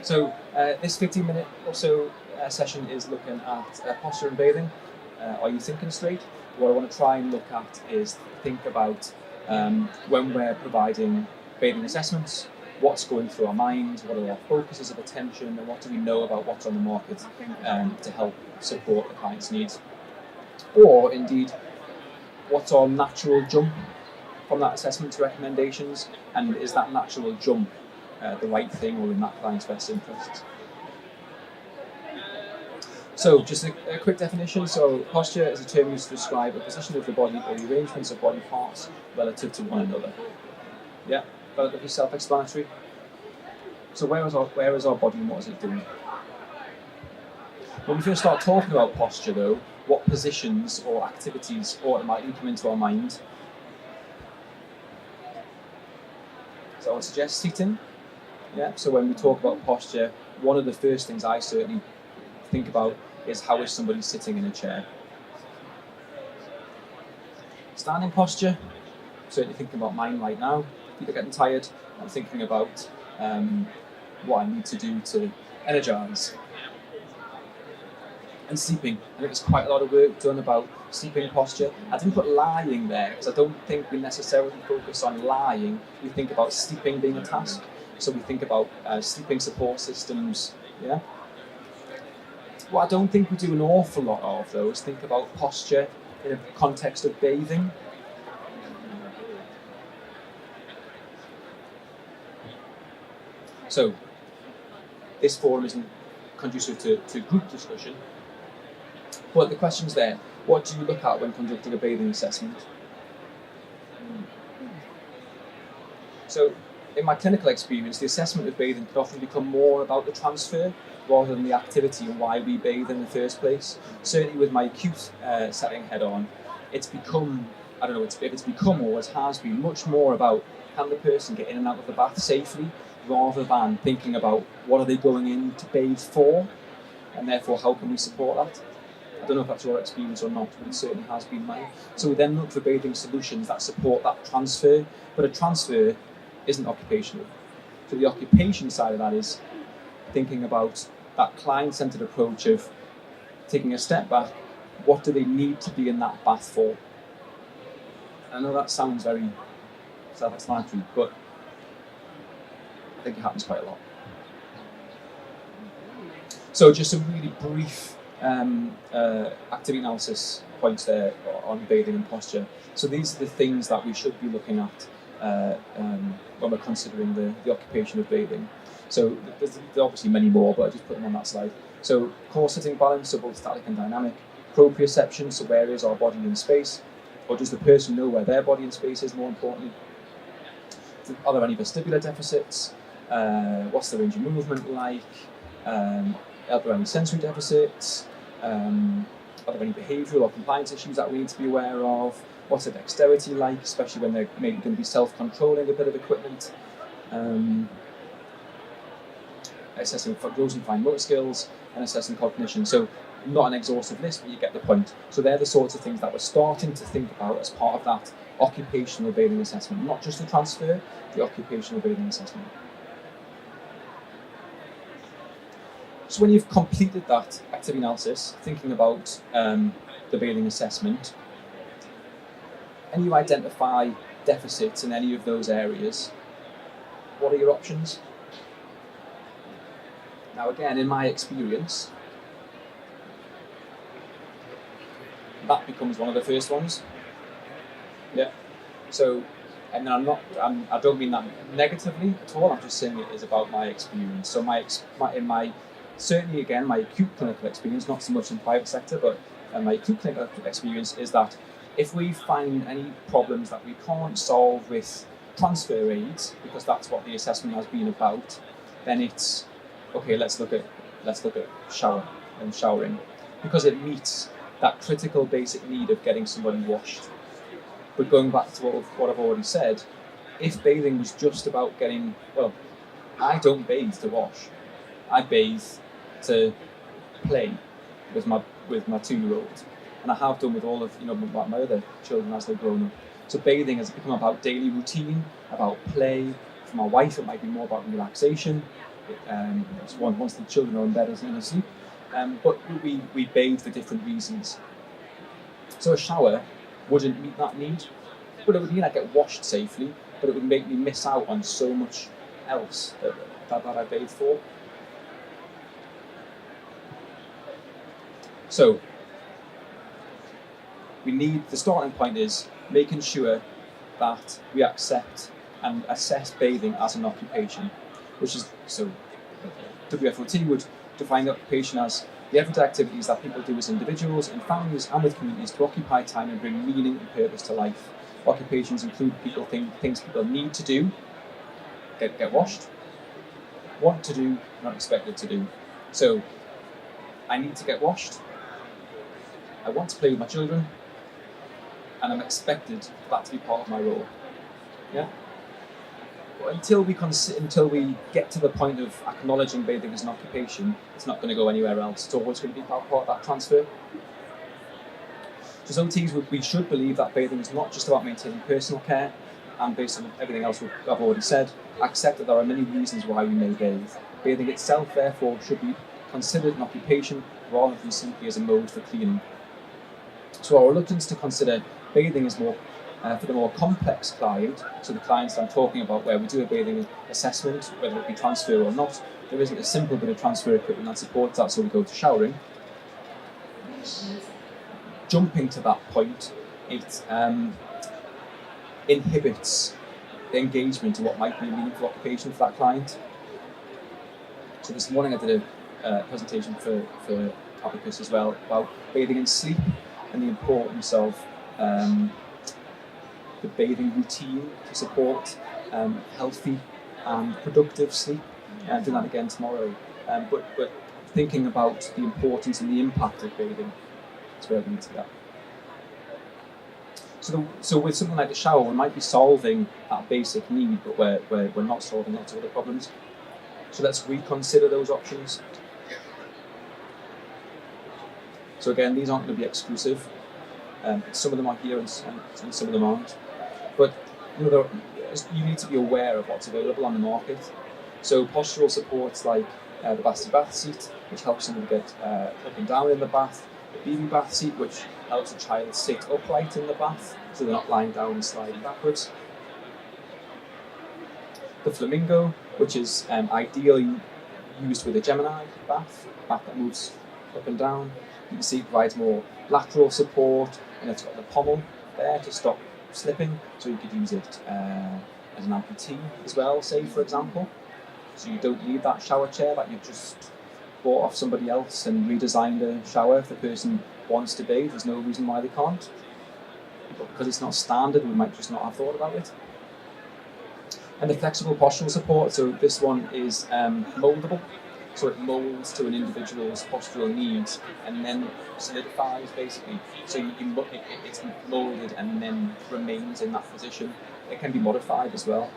This 15-minute or so session is looking at posture and bathing. Are you thinking straight? What I want to try and look at is think about when we're providing bathing assessments, what's going through our mind, what are our focuses of attention, and what do we know about what's on the market to help support the client's needs. Or indeed, what's our natural jump from that assessment to recommendations, and is that natural jump the right thing or in that client's best interests? So just a quick definition. So posture is a term used to describe a position of the body or the arrangements of body parts relative to one another. Yeah, relatively self-explanatory. So where is our body and what is it doing? When we first start talking about posture though, what positions or activities automatically come into our mind? So I would suggest seating. Yeah. So when we talk about posture, one of the first things I certainly think about is how is somebody sitting in a chair. Standing posture, certainly thinking about mine right now. Feet are getting tired. I'm thinking about what I need to do to energise. And sleeping. I think there's quite a lot of work done about sleeping posture. I didn't put lying there because I don't think we necessarily focus on lying. We think about sleeping being a task. So we think about sleeping support systems. Yeah. What I don't think we do an awful lot of though is think about posture in a context of bathing. So this forum isn't conducive to group discussion. But the question's there, what do you look at when conducting a bathing assessment? So in my clinical experience, the assessment of bathing can often become more about the transfer rather than the activity and why we bathe in the first place. Certainly with my acute setting head on, it's become, I don't know if it's become or it has been much more about can the person get in and out of the bath safely rather than thinking about what are they going in to bathe for and therefore how can we support that. I don't know if that's your experience or not, but it certainly has been mine. So we then look for bathing solutions that support that transfer, but a transfer isn't occupational. So the occupation side of that is thinking about that client-centred approach of taking a step back, what do they need to be in that bath for? I know that sounds very self-explanatory, but I think it happens quite a lot. So just some really brief activity analysis points there on bathing and posture. So these are the things that we should be looking at when we're considering the occupation of bathing. So there's obviously many more, but I just put them on that slide. So core sitting balance, so both static and dynamic. Proprioception, so where is our body in space? Or does the person know where their body in space is, more importantly? Are there any vestibular deficits? What's the range of movement like? Are there any sensory deficits? Are there any behavioural or compliance issues that we need to be aware of? What's the dexterity like, especially when they're maybe going to be self-controlling a bit of equipment? Assessing gross and fine motor skills and assessing cognition. So not an exhaustive list, but you get the point. So they're the sorts of things that we're starting to think about as part of that occupational bathing assessment, not just the transfer, the occupational bathing assessment. So when you've completed that activity analysis, thinking about the bathing assessment, and you identify deficits in any of those areas, what are your options? Now again, in my experience, that becomes one of the first ones. Yeah. So, and I don't mean that negatively at all. I'm just saying it is about my experience. So certainly again, my acute clinical experience, not so much in private sector, but my acute clinical experience is that if we find any problems that we can't solve with transfer aids, because that's what the assessment has been about, then it's okay. Let's look at showering, because it meets that critical basic need of getting somebody washed. But going back to what I've already said, if bathing was just about getting, well, I don't bathe to wash. I bathe to play with my 2-year-old, and I have done with all of my other children as they've grown up. So bathing has become about daily routine, about play. For my wife, it might be more about relaxation. So once the children are in bed and asleep. But we bathe for different reasons. So a shower wouldn't meet that need, but it would mean I get washed safely, but it would make me miss out on so much else that I bathe for. So the starting point is making sure that we accept and assess bathing as an occupation, which is, so WFOT would define the occupation as the everyday activities that people do as individuals, in families and with communities to occupy time and bring meaning and purpose to life. Occupations include things people need to do, get washed, want to do, not expected to do. So I need to get washed, I want to play with my children, and I'm expected for that to be part of my role. Yeah. But until we get to the point of acknowledging bathing as an occupation, it's not going to go anywhere else. It's always going to be part of that transfer. So as OTs, we should believe that bathing is not just about maintaining personal care, and based on everything else I've already said, accept that there are many reasons why we may bathe. Bathing itself, therefore, should be considered an occupation rather than simply as a mode for cleaning. So our reluctance to consider bathing is more for the more complex client, so the clients I'm talking about where we do a bathing assessment, whether it be transfer or not, there isn't a simple bit of transfer equipment that supports that, so we go to showering. Jumping to that point, it inhibits the engagement to what might be a meaningful occupation for that client. So this morning I did a presentation for Abacus as well about bathing and sleep and the importance of the bathing routine to support healthy and productive sleep. And doing that again tomorrow. But thinking about the importance and the impact of bathing is where we need to go. So with something like the shower, we might be solving that basic need, but we're not solving lots of other problems. So let's reconsider those options. So again, these aren't going to be exclusive. Some of them are here and some of them aren't. But you need to be aware of what's available on the market. So postural supports like the bath seat, which helps somebody get up and down in the bath. The baby bath seat, which helps a child sit upright in the bath, so they're not lying down and sliding backwards. The flamingo, which is ideally used with a Gemini bath that moves up and down. You can see it provides more lateral support, and it's got the pommel there to stop slipping, so you could use it as an amputee as well, say, for example. So you don't need that shower chair that you've just bought off somebody else and redesigned a shower. If the person wants to bathe, there's no reason why they can't. But because it's not standard, we might just not have thought about it. And the flexible postural support, so this one is mouldable. So it moulds to an individual's postural needs and then solidifies, basically. So it's moulded and then remains in that position. It can be modified as well.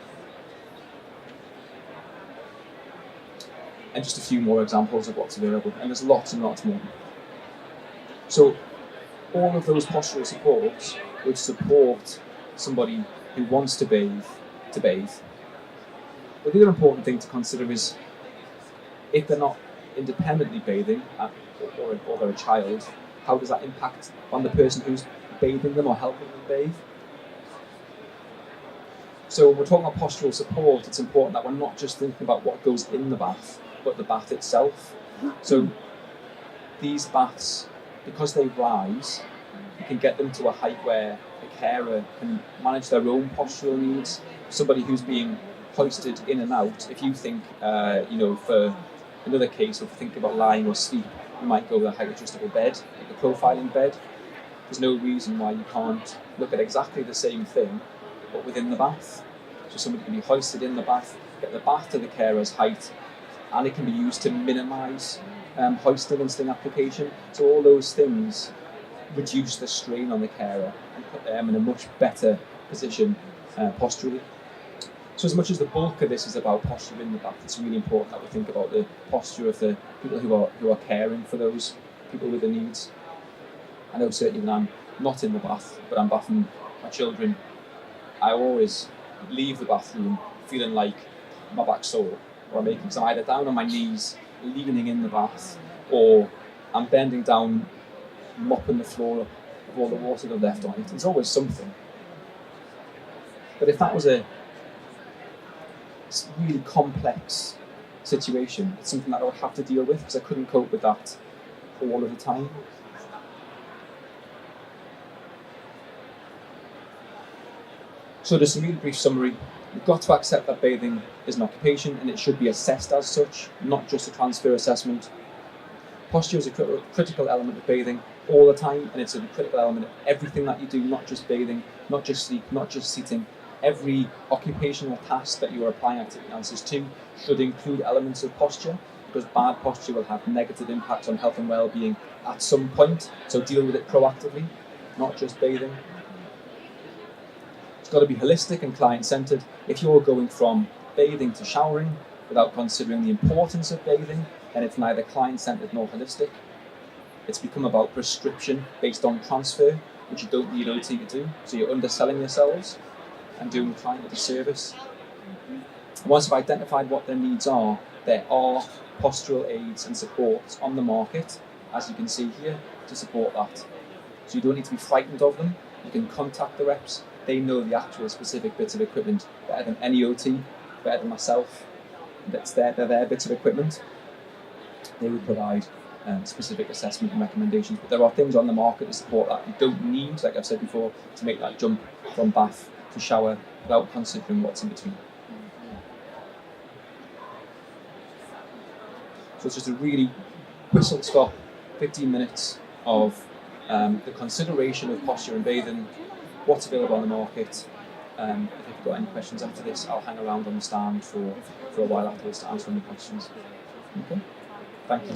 And just a few more examples of what's available, and there's lots and lots more. So all of those postural supports would support somebody who wants to bathe. But the other important thing to consider is if they're not independently bathing, or they're a child, how does that impact on the person who's bathing them or helping them bathe? So when we're talking about postural support, it's important that we're not just thinking about what goes in the bath, but the bath itself. So these baths, because they rise, you can get them to a height where a carer can manage their own postural needs. Somebody who's being hoisted in and out, if you think, for another case, if you think about lying or sleep, you might go with a height adjustable bed, like a profiling bed. There's no reason why you can't look at exactly the same thing, but within the bath. So somebody can be hoisted in the bath, get the bath to the carer's height, and it can be used to minimise hoisting and sling application. So all those things reduce the strain on the carer and put them in a much better position posturally. So as much as the bulk of this is about posture in the bath, it's really important that we think about the posture of the people who are caring for those people with the needs. I know certainly when I'm not in the bath, but I'm bathing my children, I always leave the bathroom feeling like my back's sore. or I'm making, so I'm either down on my knees, leaning in the bath, or I'm bending down, mopping the floor up of all the water I've left on it. There's always something. But if that was a really complex situation, it's something that I would have to deal with because I couldn't cope with that all of the time. So just a really brief summary. We've got to accept that bathing is an occupation and it should be assessed as such, not just a transfer assessment. Posture is a critical element of bathing all the time, and it's a critical element of everything that you do, not just bathing, not just sleep, not just seating. Every occupational task that you are applying activity answers to should include elements of posture, because bad posture will have negative impacts on health and well-being at some point, so deal with it proactively, not just bathing. It's got to be holistic and client-centred. If you're going from bathing to showering without considering the importance of bathing, then it's neither client-centred nor holistic. It's become about prescription based on transfer, which you don't need OT to do, so you're underselling yourselves and doing the client a disservice. Once you've identified what their needs are, there are postural aids and supports on the market, as you can see here, to support that. So you don't need to be frightened of them. You can contact the reps. They know the actual specific bits of equipment better than any OT, better than myself. They're their bits of equipment. They would provide specific assessment and recommendations, but there are things on the market to support that. You don't need, like I've said before, to make that jump from bath to shower without considering what's in between. So it's just a really whistle-stop 15 minutes of the consideration of posture and bathing, what's available on the market. If you've got any questions after this, I'll hang around on the stand for a while afterwards to answer any questions. Okay, thank you.